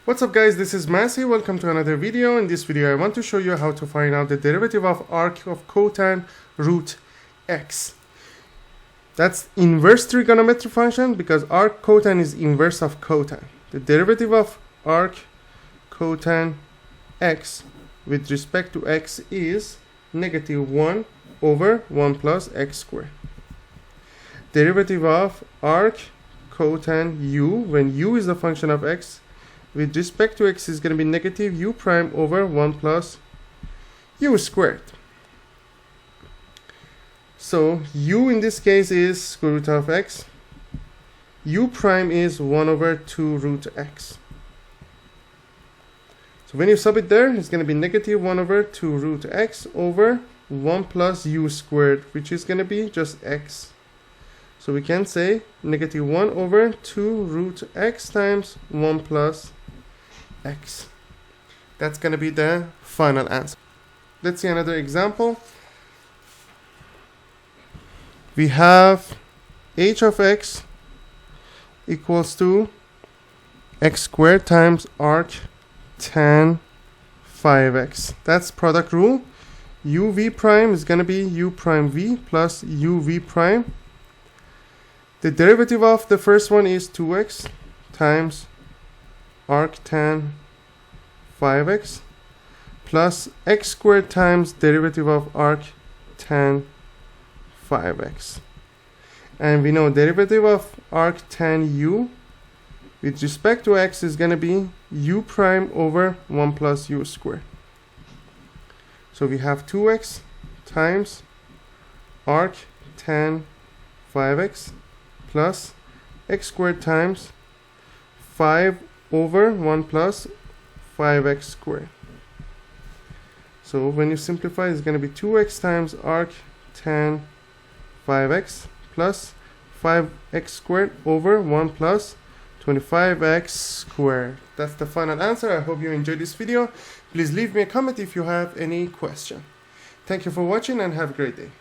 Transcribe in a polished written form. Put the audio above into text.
What's up guys, this is Massey. Welcome to another video. In this video I want to show you how to find out the derivative of arc of cotan root x. That's inverse trigonometric function because arc cotan is inverse of cotan. The derivative of arc cotan x with respect to x is negative 1 over 1 plus x squared. Derivative of arc cotan u, when u is a function of x, with respect to x is going to be negative u prime over 1 plus u squared. So u in this case is square root of x. U prime is 1 over 2 root x. So when you sub it there, it's going to be negative 1 over 2 root x over 1 plus u squared, which is going to be just x. So we can say negative 1 over 2 root x times 1 plus x. That's going to be the final answer. Let's see another example. We have h of x equals to x squared times arc tan 5x. That's product rule. uv prime is going to be u prime v plus uv prime. The derivative of the first one is 2x times arc tan 5x plus x squared times derivative of arc tan 5x. And we know derivative of arc tan u with respect to x is going to be u prime over 1 plus u squared. So we have 2x times arc tan 5x plus x squared times 5 over 1 plus 5x squared. So when you simplify, it's going to be 2x times arc tan 5x plus 5x squared over 1 plus 25x squared. That's the final answer. I hope you enjoyed this video. Please leave me a comment if you have any question. Thank you for watching and have a great day.